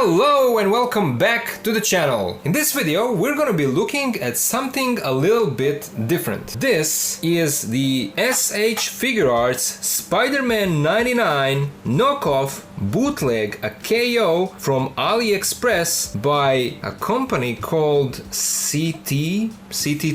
Hello and welcome back to the channel. In this video we're gonna be looking at something a little bit different. This is the SH Figuarts Spider-Man 99 knockoff bootleg, a KO from AliExpress by a company called CT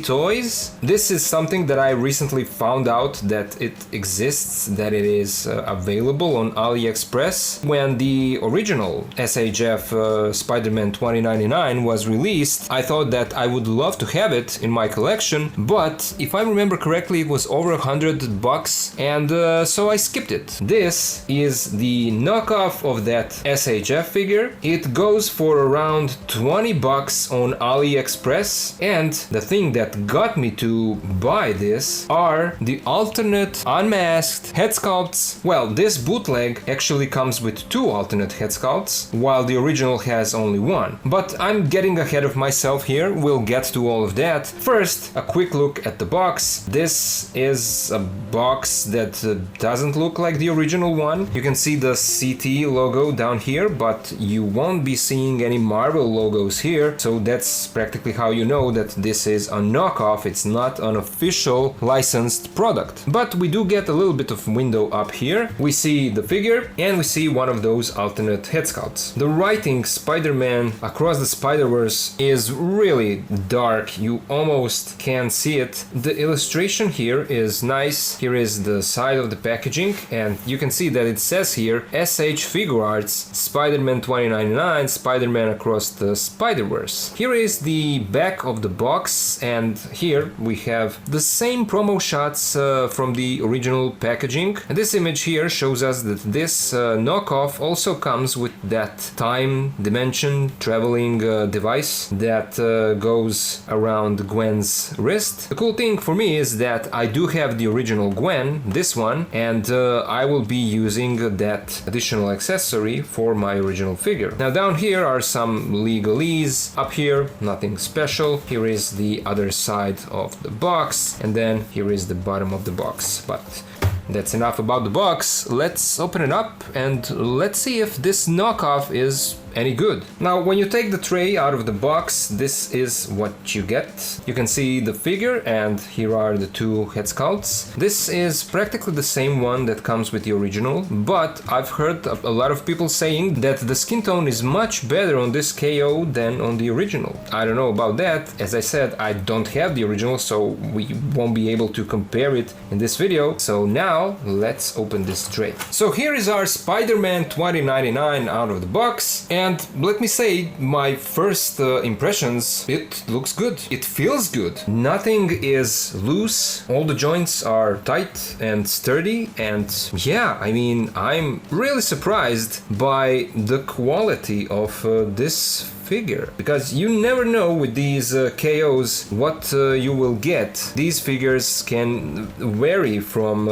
Toys. This is something that I recently found out that it exists, that it is available on AliExpress. When the original SHF Spider-Man 2099 was released, I thought that I would love to have it in my collection, but if I remember correctly it was over $100 and so I skipped it. This is the knockoff of that SHF figure. It goes for around $20 on AliExpress, and the thing that got me to buy this are the alternate unmasked head sculpts. Well, this bootleg actually comes with two alternate head sculpts, while the original has only one. But I'm getting ahead of myself here, we'll get to all of that. First, a quick look at the box. This is a box that doesn't look like the original one. You can see the CT logo down here, but you won't be seeing any Marvel logos here, so that's practically how you know that this is a knockoff. It's not an official licensed product. But we do get a little bit of window up here. We see the figure and we see one of those alternate head sculpts. The writing Spider-Man Across the Spider-Verse is really dark. You almost can't see it. The illustration here is nice. Here is the side of the packaging and you can see that it says here SH Figuarts Spider-Man 2099 Spider-Man Across the Spider-Verse. Here is the back of the box, and here we have the same promo shots from the original packaging. And this image here shows us that this knockoff also comes with that time dimension traveling device that goes around Gwen's wrist. The cool thing for me is that I do have the original Gwen, this one, and I will be using that additional accessory for my original figure. Now down here are some legalese. Up here, nothing special. Here is the other side of the box, and then here is the bottom of the box. But that's enough about the box. Let's open it up and let's see if this knockoff is any good. Now, when you take the tray out of the box, this is what you get. You can see the figure, and here are the two head sculpts. This is practically the same one that comes with the original, but I've heard a lot of people saying that the skin tone is much better on this KO than on the original. I don't know about that. As I said, I don't have the original, so we won't be able to compare it in this video. So now, let's open this tray. So here is our Spider-Man 2099 out of the box. And let me say, my first impressions, it looks good. It feels good. Nothing is loose. All the joints are tight and sturdy. And yeah, I mean, I'm really surprised by the quality of this figure, because you never know with these KOs what you will get. These figures can vary from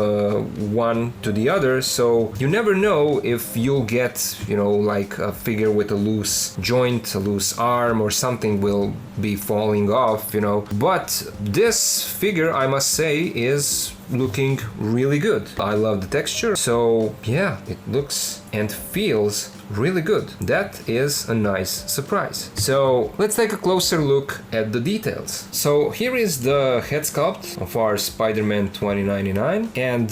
one to the other, so you never know if you'll get, you know, like a figure with a loose joint, a loose arm, or something will be falling off, you know. But this figure, I must say, is looking really good. I love the texture, so yeah, it looks and feels really good. That is a nice surprise. So let's take a closer look at the details. So here is the head sculpt of our Spider-Man 2099, and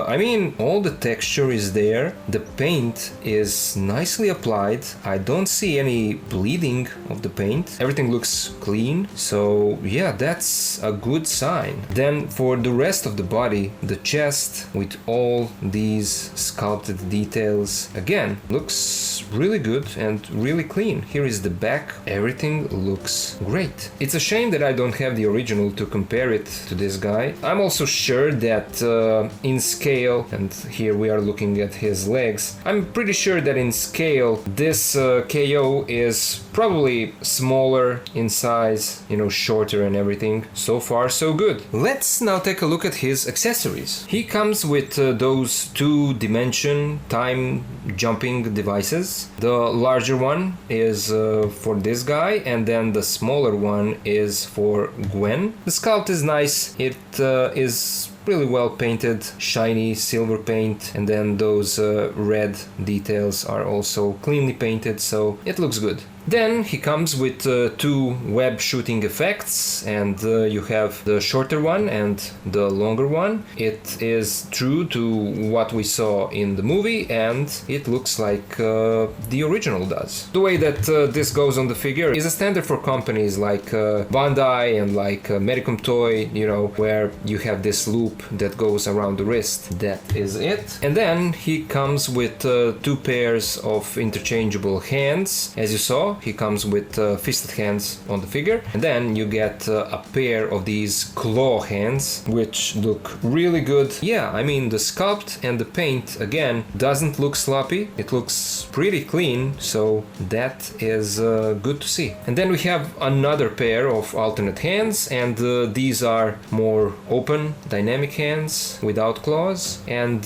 I mean, all the texture is there. The paint is nicely applied. I don't see any bleeding of the paint. Everything looks clean, so yeah, that's a good sign. Then for the rest of the body, the chest with all these sculpted details, again, looks really good and really clean. Here is the back. Everything looks great. It's a shame that I don't have the original to compare it to this guy. I'm also sure that in scale, and here we are looking at his legs, I'm pretty sure that in scale this KO is probably smaller in size, you know, shorter and everything. So far so good. Let's now take a look at his accessories. He comes with those two-dimension time jumping devices. The larger one is for this guy, and then the smaller one is for Gwen. The sculpt is nice. It is really well painted, shiny silver paint, and then those red details are also cleanly painted, so it looks good. Then he comes with two web shooting effects, and you have the shorter one and the longer one. It is true to what we saw in the movie, and it looks like the original does. The way that this goes on the figure is a standard for companies like Bandai and like Medicom Toy, you know, where you have this loop that goes around the wrist. That is it. And then he comes with two pairs of interchangeable hands, as you saw. He comes with fisted hands on the figure, and then you get a pair of these claw hands, which look really good. Yeah, I mean, the sculpt and the paint again doesn't look sloppy, it looks pretty clean, so that is good to see. And then we have another pair of alternate hands, and these are more open dynamic hands without claws, and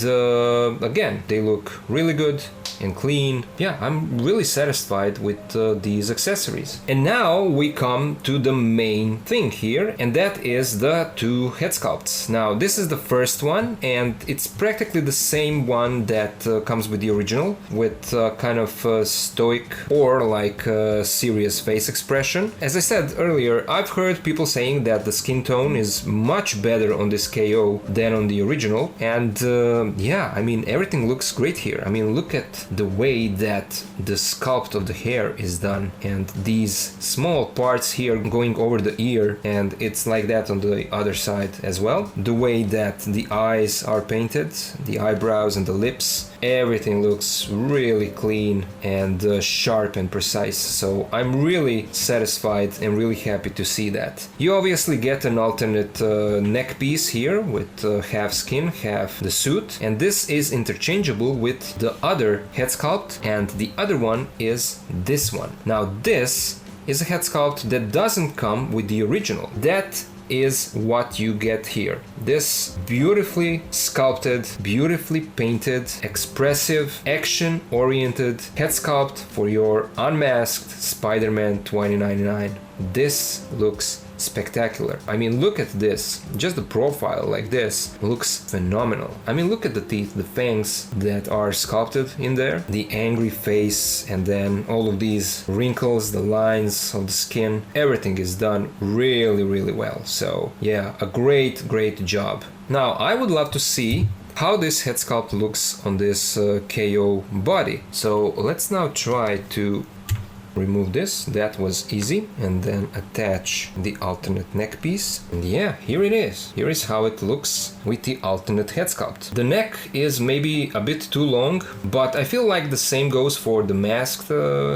again, they look really good and clean. Yeah, I'm really satisfied with these accessories. And now we come to the main thing here, and that is the two head sculpts. Now this is the first one, and it's practically the same one that comes with the original, with kind of stoic or like serious face expression. As I said earlier, I've heard people saying that the skin tone is much better on this KO than on the original, and yeah, I mean, everything looks great here. I mean, look at the way that the sculpt of the hair is done, and these small parts here going over the ear, and it's like that on the other side as well. The way that the eyes are painted, the eyebrows and the lips, everything looks really clean and sharp and precise, so I'm really satisfied and really happy to see that. You obviously get an alternate neck piece here with half skin, half the suit, and this is interchangeable with the other head sculpt, and the other one is this one. Now this is a head sculpt that doesn't come with the original. That is what you get here. This beautifully sculpted, beautifully painted, expressive, action-oriented head sculpt for your unmasked Spider-Man 2099. This looks spectacular. I mean, look at this. Just the profile like this looks phenomenal. I mean, look at the teeth, the fangs that are sculpted in there, the angry face, and then all of these wrinkles, the lines of the skin. Everything is done really, really well. So yeah, a great job. Now, I would love to see how this head sculpt looks on this KO body. So let's now try to remove this. That was easy. And then attach the alternate neck piece, and yeah, here it is. Here is how it looks with the alternate head sculpt. The neck is maybe a bit too long, but I feel like the same goes for the masked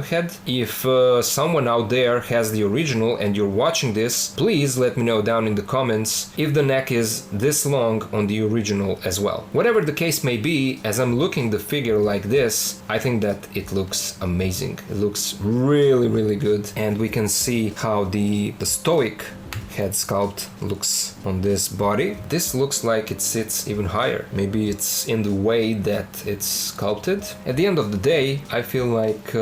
head. If someone out there has the original and you're watching this, please let me know down in the comments if the neck is this long on the original as well. Whatever the case may be, as I'm looking the figure like this, I think that it looks amazing. It looks really good, and we can see how the stoic head sculpt looks on this body. This looks like it sits even higher. Maybe it's in the way that it's sculpted. At the end of the day, I feel like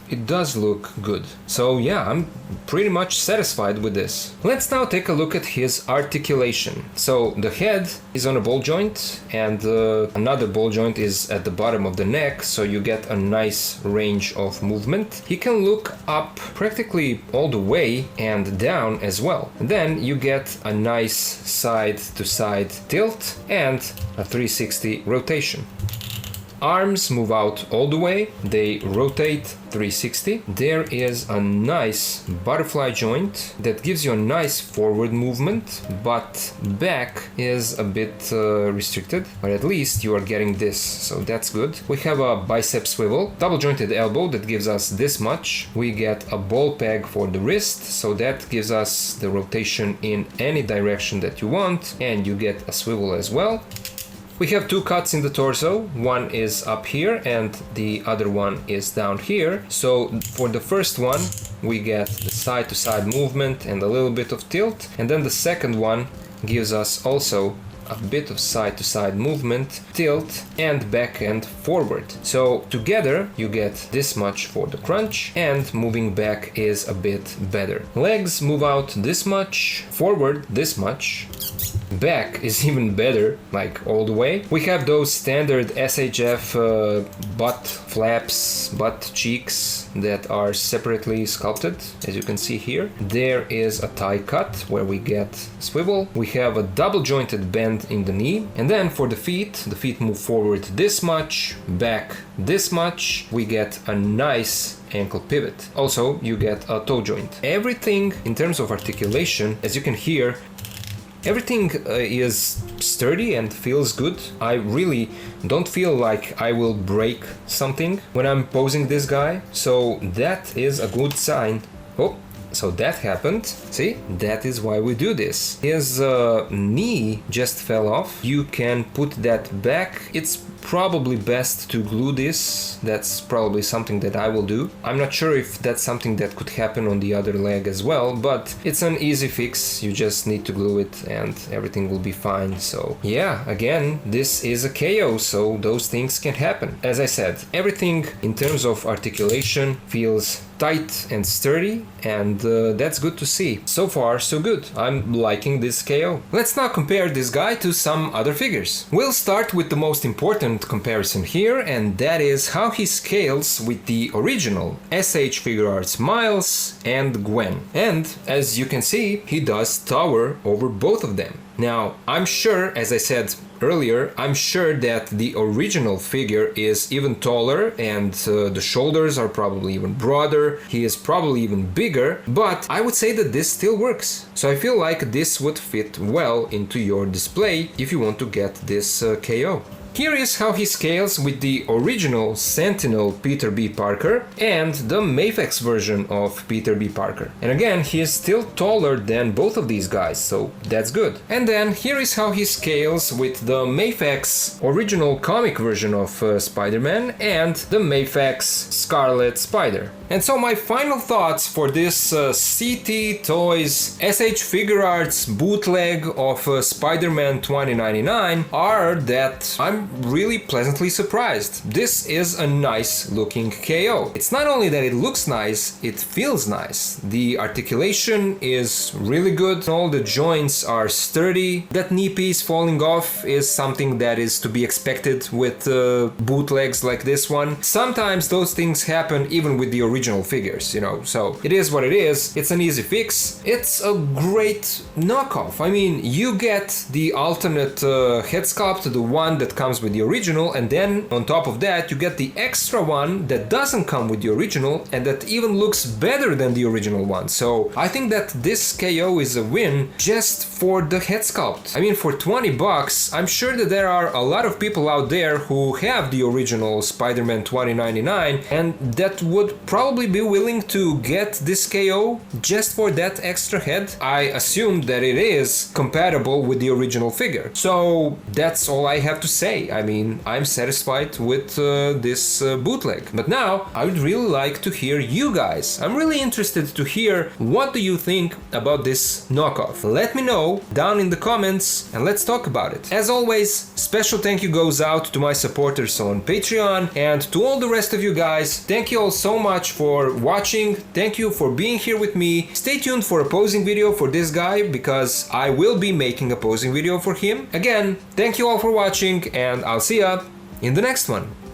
it does look good. So yeah, I'm pretty much satisfied with this. Let's now take a look at his articulation. So the head is on a ball joint, and another ball joint is at the bottom of the neck, so you get a nice range of movement. He can look up practically all the way and down as well. And then you get a nice side-to-side tilt and a 360 rotation. Arms move out all the way, they rotate 360. There is a nice butterfly joint that gives you a nice forward movement, but back is a bit restricted, but at least you are getting this, so that's good. We have a bicep swivel, double jointed elbow that gives us this much. We get a ball peg for the wrist, so that gives us the rotation in any direction that you want, and you get a swivel as well. We have two cuts in the torso, one is up here and the other one is down here. So for the first one we get the side to side movement and a little bit of tilt, and then the second one gives us also a bit of side to side movement, tilt and back and forward. So together you get this much for the crunch, and moving back is a bit better. Legs move out this much, forward this much. back is even better, like all the way. We have those standard SHF butt flaps, butt cheeks that are separately sculpted, as you can see here. There is a tie cut where we get swivel. We have a double jointed bend in the knee. And then for the feet move forward this much, back this much. We get a nice ankle pivot. Also, you get a toe joint. Everything in terms of articulation, as you can hear, everything is sturdy and feels good. I really don't feel like I will break something when I'm posing this guy, so that is a good sign. Oh, so that happened. See, that is why we do this. His knee just fell off. You can put that back. It's probably best to glue this. That's probably something that I will do. I'm not sure if that's something that could happen on the other leg as well, but it's an easy fix. You just need to glue it and everything will be fine. So yeah, again, this is a KO, so those things can happen. As I said, everything in terms of articulation feels tight and sturdy, and that's good to see. So far, so good. I'm liking this KO. Let's now compare this guy to some other figures. We'll start with the most important comparison here, and that is how he scales with the original SH Figuarts Miles and Gwen. And as you can see, he does tower over both of them. Now, I'm sure, as I said earlier, I'm sure that the original figure is even taller and the shoulders are probably even broader. He is probably even bigger, but I would say that this still works. So I feel like this would fit well into your display if you want to get this KO. Here is how he scales with the original Sentinel Peter B. Parker and the Mafex version of Peter B. Parker. And again, he is still taller than both of these guys, so that's good. And then here is how he scales with the Mafex original comic version of Spider-Man and the Mafex Scarlet Spider. And so my final thoughts for this CT Toys SH Figuarts bootleg of Spider-Man 2099 are that I'm really pleasantly surprised. This is a nice looking KO. It's not only that it looks nice, it feels nice. The articulation is really good. All the joints are sturdy. That knee piece falling off is something that is to be expected with bootlegs like this one. Sometimes those things happen even with the original figures, you know, so it is what it is. It's an easy fix. It's a great knockoff. I mean, you get the alternate head sculpt, the one that comes with the original, and then on top of that you get the extra one that doesn't come with the original and that even looks better than the original one. So I think that this KO is a win just for the head sculpt. I mean, for 20 bucks, I'm sure that there are a lot of people out there who have the original Spider-Man 2099 and that would probably be willing to get this KO just for that extra head. I assume that it is compatible with the original figure. So that's all I have to say. I mean, I'm satisfied with this bootleg. But now I would really like to hear you guys. I'm really interested to hear what do you think about this knockoff. Let me know down in the comments and let's talk about it. As always, special thank you goes out to my supporters on Patreon, and to all the rest of you guys, thank you all so much for watching. Thank you for being here with me. Stay tuned for a posing video for this guy because I will be making a posing video for him. Again, thank you all for watching and I'll see ya in the next one.